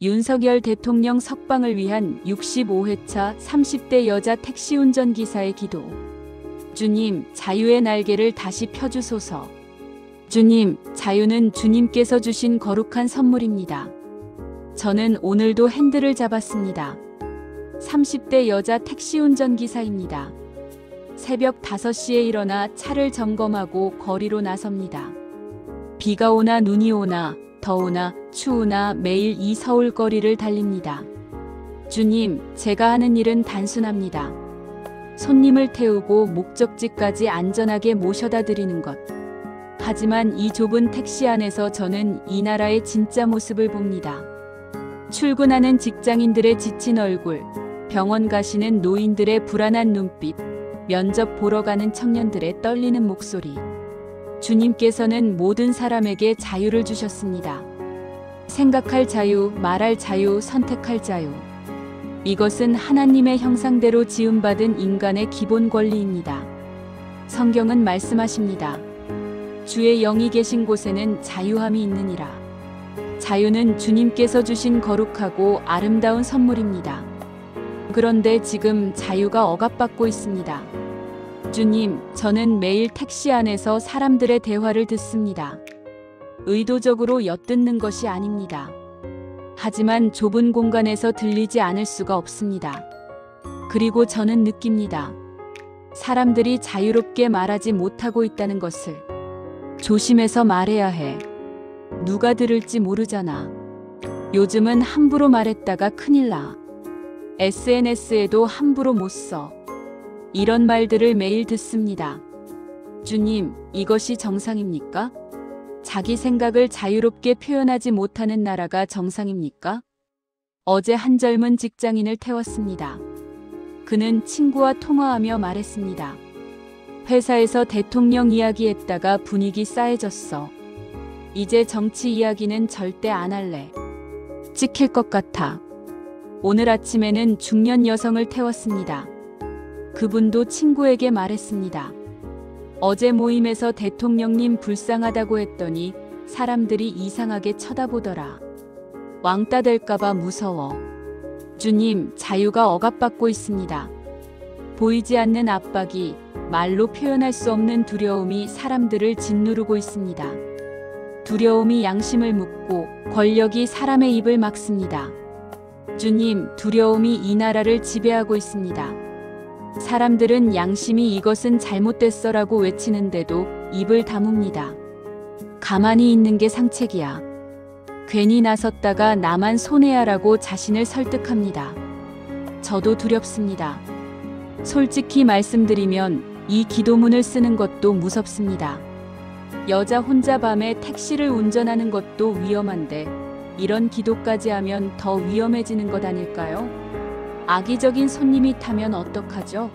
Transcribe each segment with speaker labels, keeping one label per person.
Speaker 1: 윤석열 대통령 석방을 위한 65회차 30대 여자 택시 운전기사의 기도. 주님, 자유의 날개를 다시 펴주소서. 주님, 자유는 주님께서 주신 거룩한 선물입니다. 저는 오늘도 핸들을 잡았습니다. 30대 여자 택시 운전기사입니다. 새벽 5시에 일어나 차를 점검하고 거리로 나섭니다. 비가 오나 눈이 오나 더우나 추우나 매일 이 서울 거리를 달립니다. 주님, 제가 하는 일은 단순합니다. 손님을 태우고 목적지까지 안전하게 모셔다 드리는 것. 하지만 이 좁은 택시 안에서 저는 이 나라의 진짜 모습을 봅니다. 출근하는 직장인들의 지친 얼굴, 병원 가시는 노인들의 불안한 눈빛, 면접 보러 가는 청년들의 떨리는 목소리. 주님께서는 모든 사람에게 자유를 주셨습니다. 생각할 자유, 말할 자유, 선택할 자유. 이것은 하나님의 형상대로 지음받은 인간의 기본 권리입니다. 성경은 말씀하십니다. 주의 영이 계신 곳에는 자유함이 있느니라. 자유는 주님께서 주신 거룩하고 아름다운 선물입니다. 그런데 지금 자유가 억압받고 있습니다. 주님, 저는 매일 택시 안에서 사람들의 대화를 듣습니다. 의도적으로 엿듣는 것이 아닙니다. 하지만 좁은 공간에서 들리지 않을 수가 없습니다. 그리고 저는 느낍니다. 사람들이 자유롭게 말하지 못하고 있다는 것을. 조심해서 말해야 해. 누가 들을지 모르잖아. 요즘은 함부로 말했다가 큰일 나. SNS에도 함부로 못 써. 이런 말들을 매일 듣습니다. 주님, 이것이 정상입니까? 자기 생각을 자유롭게 표현하지 못하는 나라가 정상입니까? 어제 한 젊은 직장인을 태웠습니다. 그는 친구와 통화하며 말했습니다. 회사에서 대통령 이야기했다가 분위기 싸해졌어. 이제 정치 이야기는 절대 안 할래. 찍힐 것 같아. 오늘 아침에는 중년 여성을 태웠습니다. 그분도 친구에게 말했습니다. 어제 모임에서 대통령님 불쌍하다고 했더니 사람들이 이상하게 쳐다보더라. 왕따 될까봐 무서워. 주님, 자유가 억압받고 있습니다. 보이지 않는 압박이, 말로 표현할 수 없는 두려움이 사람들을 짓누르고 있습니다. 두려움이 양심을 묶고 권력이 사람의 입을 막습니다. 주님, 두려움이 이 나라를 지배하고 있습니다. 사람들은 양심이 이것은 잘못됐어라고 외치는데도 입을 다뭅니다. 가만히 있는 게 상책이야. 괜히 나섰다가 나만 손해야라고 자신을 설득합니다. 저도 두렵습니다. 솔직히 말씀드리면 이 기도문을 쓰는 것도 무섭습니다. 여자 혼자 밤에 택시를 운전하는 것도 위험한데 이런 기도까지 하면 더 위험해지는 것 아닐까요? 악의적인 손님이 타면 어떡하죠?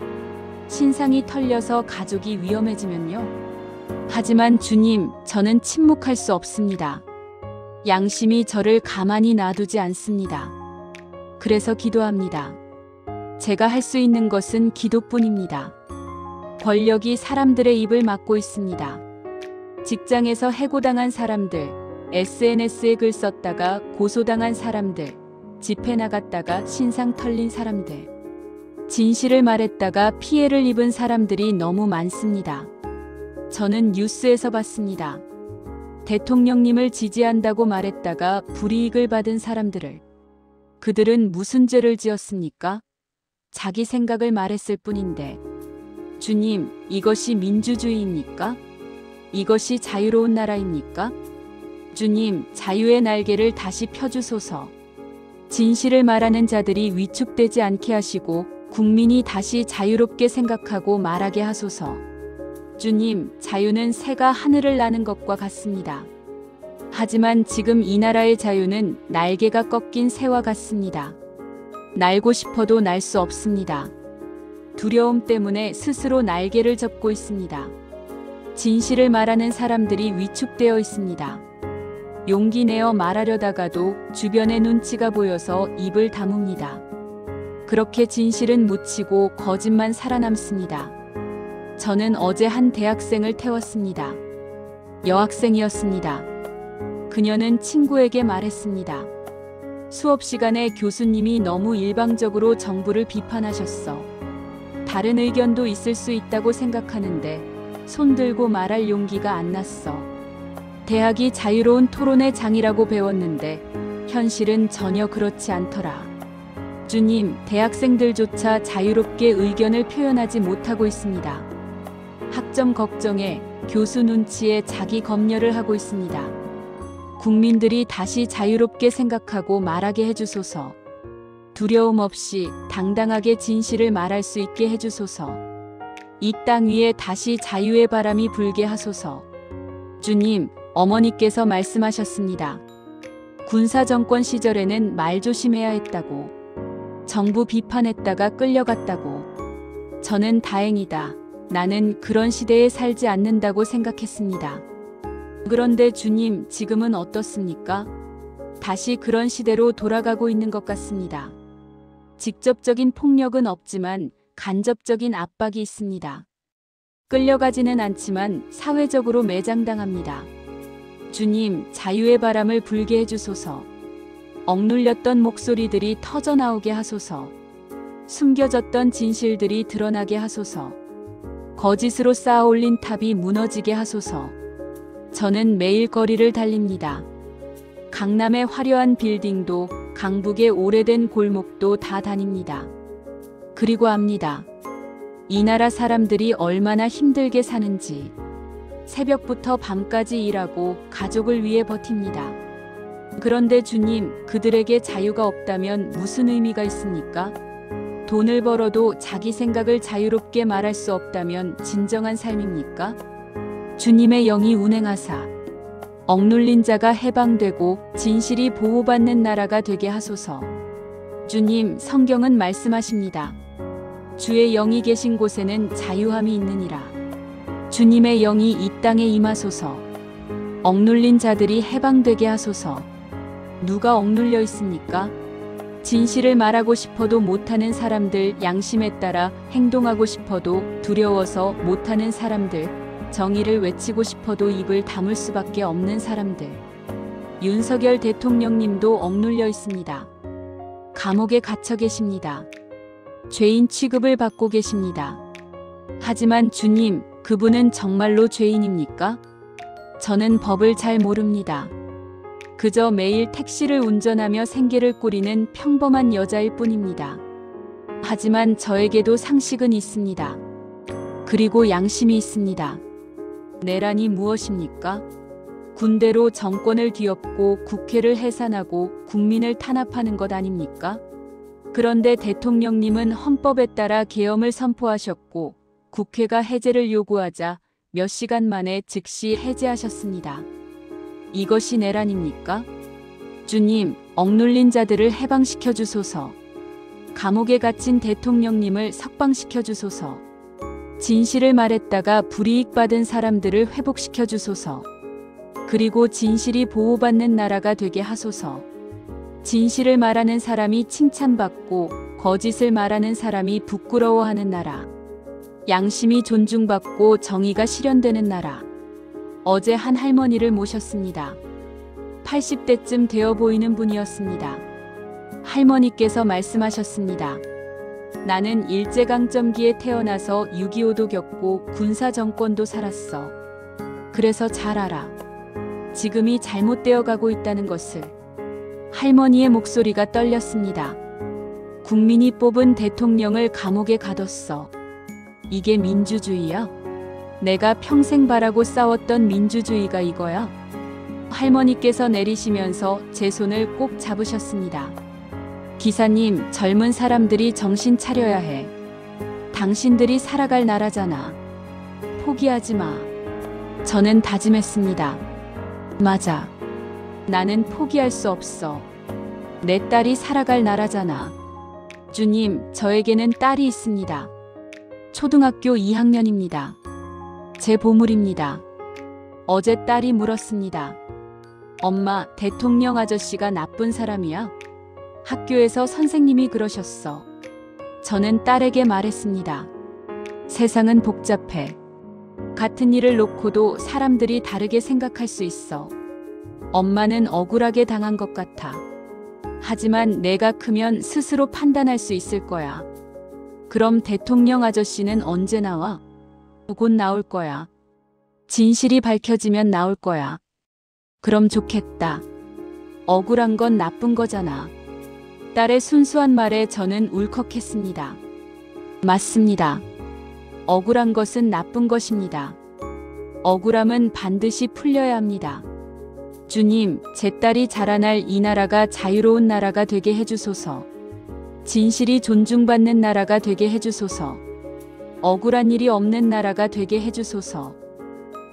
Speaker 1: 신상이 털려서 가족이 위험해지면요? 하지만 주님, 저는 침묵할 수 없습니다. 양심이 저를 가만히 놔두지 않습니다. 그래서 기도합니다. 제가 할 수 있는 것은 기도뿐입니다. 권력이 사람들의 입을 막고 있습니다. 직장에서 해고당한 사람들, SNS에 글 썼다가 고소당한 사람들, 집회 나갔다가 신상 털린 사람들, 진실을 말했다가 피해를 입은 사람들이 너무 많습니다. 저는 뉴스에서 봤습니다. 대통령님을 지지한다고 말했다가 불이익을 받은 사람들을. 그들은 무슨 죄를 지었습니까? 자기 생각을 말했을 뿐인데. 주님, 이것이 민주주의입니까? 이것이 자유로운 나라입니까? 주님, 자유의 날개를 다시 펴주소서. 진실을 말하는 자들이 위축되지 않게 하시고 국민이 다시 자유롭게 생각하고 말하게 하소서. 주님, 자유는 새가 하늘을 나는 것과 같습니다. 하지만 지금 이 나라의 자유는 날개가 꺾인 새와 같습니다. 날고 싶어도 날 수 없습니다. 두려움 때문에 스스로 날개를 접고 있습니다. 진실을 말하는 사람들이 위축되어 있습니다. 용기 내어 말하려다가도 주변의 눈치가 보여서 입을 다뭅니다. 그렇게 진실은 묻히고 거짓만 살아남습니다. 저는 어제 한 대학생을 태웠습니다. 여학생이었습니다. 그녀는 친구에게 말했습니다. 수업 시간에 교수님이 너무 일방적으로 정부를 비판하셨어. 다른 의견도 있을 수 있다고 생각하는데 손 들고 말할 용기가 안 났어. 대학이 자유로운 토론의 장이라고 배웠는데 현실은 전혀 그렇지 않더라. 주님, 대학생들조차 자유롭게 의견을 표현하지 못하고 있습니다. 학점 걱정에 교수 눈치에 자기 검열을 하고 있습니다. 국민들이 다시 자유롭게 생각하고 말하게 해주소서. 두려움 없이 당당하게 진실을 말할 수 있게 해주소서. 이 땅 위에 다시 자유의 바람이 불게 하소서. 주님, 어머니께서 말씀하셨습니다. 군사정권 시절에는 말 조심해야 했다고. 정부 비판했다가 끌려갔다고. 저는 다행이다. 나는 그런 시대에 살지 않는다고 생각했습니다. 그런데 주님, 지금은 어떻습니까? 다시 그런 시대로 돌아가고 있는 것 같습니다. 직접적인 폭력은 없지만 간접적인 압박이 있습니다. 끌려가지는 않지만 사회적으로 매장당합니다. 주님, 자유의 바람을 불게 해주소서. 억눌렸던 목소리들이 터져나오게 하소서. 숨겨졌던 진실들이 드러나게 하소서. 거짓으로 쌓아올린 탑이 무너지게 하소서. 저는 매일 거리를 달립니다. 강남의 화려한 빌딩도 강북의 오래된 골목도 다 다닙니다. 그리고 압니다. 이 나라 사람들이 얼마나 힘들게 사는지. 새벽부터 밤까지 일하고 가족을 위해 버팁니다. 그런데 주님, 그들에게 자유가 없다면 무슨 의미가 있습니까? 돈을 벌어도 자기 생각을 자유롭게 말할 수 없다면 진정한 삶입니까? 주님의 영이 운행하사 억눌린 자가 해방되고 진실이 보호받는 나라가 되게 하소서. 주님, 성경은 말씀하십니다. 주의 영이 계신 곳에는 자유함이 있느니라. 주님의 영이 이 땅에 임하소서. 억눌린 자들이 해방되게 하소서. 누가 억눌려 있습니까? 진실을 말하고 싶어도 못하는 사람들, 양심에 따라 행동하고 싶어도 두려워서 못하는 사람들, 정의를 외치고 싶어도 입을 다물 수밖에 없는 사람들. 윤석열 대통령님도 억눌려 있습니다. 감옥에 갇혀 계십니다. 죄인 취급을 받고 계십니다. 하지만 주님, 그분은 정말로 죄인입니까? 저는 법을 잘 모릅니다. 그저 매일 택시를 운전하며 생계를 꾸리는 평범한 여자일 뿐입니다. 하지만 저에게도 상식은 있습니다. 그리고 양심이 있습니다. 내란이 무엇입니까? 군대로 정권을 뒤엎고 국회를 해산하고 국민을 탄압하는 것 아닙니까? 그런데 대통령님은 헌법에 따라 계엄을 선포하셨고 국회가 해제를 요구하자 몇 시간 만에 즉시 해제하셨습니다. 이것이 내란입니까? 주님, 억눌린 자들을 해방시켜 주소서. 감옥에 갇힌 대통령님을 석방시켜 주소서. 진실을 말했다가 불이익 받은 사람들을 회복시켜 주소서. 그리고 진실이 보호받는 나라가 되게 하소서. 진실을 말하는 사람이 칭찬받고 거짓을 말하는 사람이 부끄러워하는 나라. 양심이 존중받고 정의가 실현되는 나라. 어제 한 할머니를 모셨습니다. 80대쯤 되어 보이는 분이었습니다. 할머니께서 말씀하셨습니다. 나는 일제강점기에 태어나서 6.25도 겪고 군사정권도 살았어. 그래서 잘 알아. 지금이 잘못되어 가고 있다는 것을. 할머니의 목소리가 떨렸습니다. 국민이 뽑은 대통령을 감옥에 가뒀어. 이게 민주주의야? 내가 평생 바라고 싸웠던 민주주의가 이거야? 할머니께서 내리시면서 제 손을 꼭 잡으셨습니다. 기사님, 젊은 사람들이 정신 차려야 해. 당신들이 살아갈 나라잖아. 포기하지 마. 저는 다짐했습니다. 맞아. 나는 포기할 수 없어. 내 딸이 살아갈 나라잖아. 주님, 저에게는 딸이 있습니다. 초등학교 2학년입니다. 제 보물입니다. 어제 딸이 물었습니다. 엄마, 대통령 아저씨가 나쁜 사람이야? 학교에서 선생님이 그러셨어. 저는 딸에게 말했습니다. 세상은 복잡해. 같은 일을 놓고도 사람들이 다르게 생각할 수 있어. 엄마는 억울하게 당한 것 같아. 하지만 내가 크면 스스로 판단할 수 있을 거야. 그럼 대통령 아저씨는 언제 나와? 곧 나올 거야. 진실이 밝혀지면 나올 거야. 그럼 좋겠다. 억울한 건 나쁜 거잖아. 딸의 순수한 말에 저는 울컥했습니다. 맞습니다. 억울한 것은 나쁜 것입니다. 억울함은 반드시 풀려야 합니다. 주님, 제 딸이 자라날 이 나라가 자유로운 나라가 되게 해주소서. 진실이 존중받는 나라가 되게 해주소서. 억울한 일이 없는 나라가 되게 해주소서.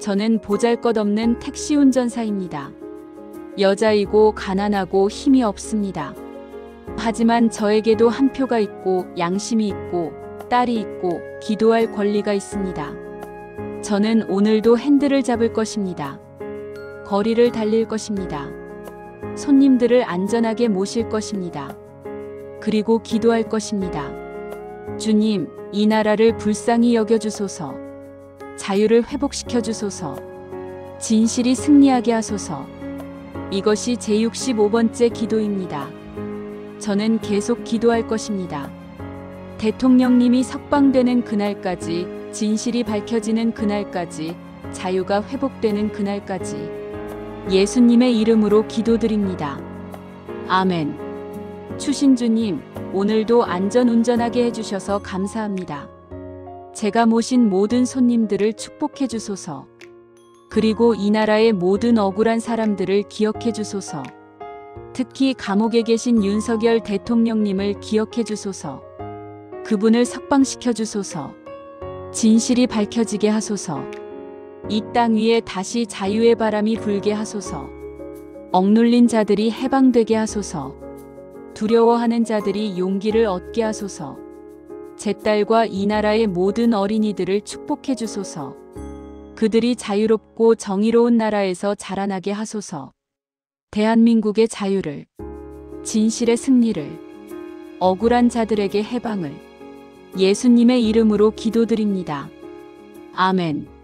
Speaker 1: 저는 보잘것없는 택시 운전사입니다. 여자이고 가난하고 힘이 없습니다. 하지만 저에게도 한 표가 있고 양심이 있고 딸이 있고 기도할 권리가 있습니다. 저는 오늘도 핸들을 잡을 것입니다. 거리를 달릴 것입니다. 손님들을 안전하게 모실 것입니다. 그리고 기도할 것입니다. 주님, 이 나라를 불쌍히 여겨주소서. 자유를 회복시켜 주소서. 진실이 승리하게 하소서. 이것이 제 65번째 기도입니다. 저는 계속 기도할 것입니다. 대통령님이 석방되는 그날까지, 진실이 밝혀지는 그날까지, 자유가 회복되는 그날까지 예수님의 이름으로 기도드립니다. 아멘. 추신주님, 오늘도 안전운전하게 해주셔서 감사합니다. 제가 모신 모든 손님들을 축복해 주소서. 그리고 이 나라의 모든 억울한 사람들을 기억해 주소서. 특히 감옥에 계신 윤석열 대통령님을 기억해 주소서. 그분을 석방시켜 주소서. 진실이 밝혀지게 하소서. 이 땅 위에 다시 자유의 바람이 불게 하소서. 억눌린 자들이 해방되게 하소서. 두려워하는 자들이 용기를 얻게 하소서. 제 딸과 이 나라의 모든 어린이들을 축복해 주소서. 그들이 자유롭고 정의로운 나라에서 자라나게 하소서. 대한민국의 자유를, 진실의 승리를, 억울한 자들에게 해방을 예수님의 이름으로 기도드립니다. 아멘.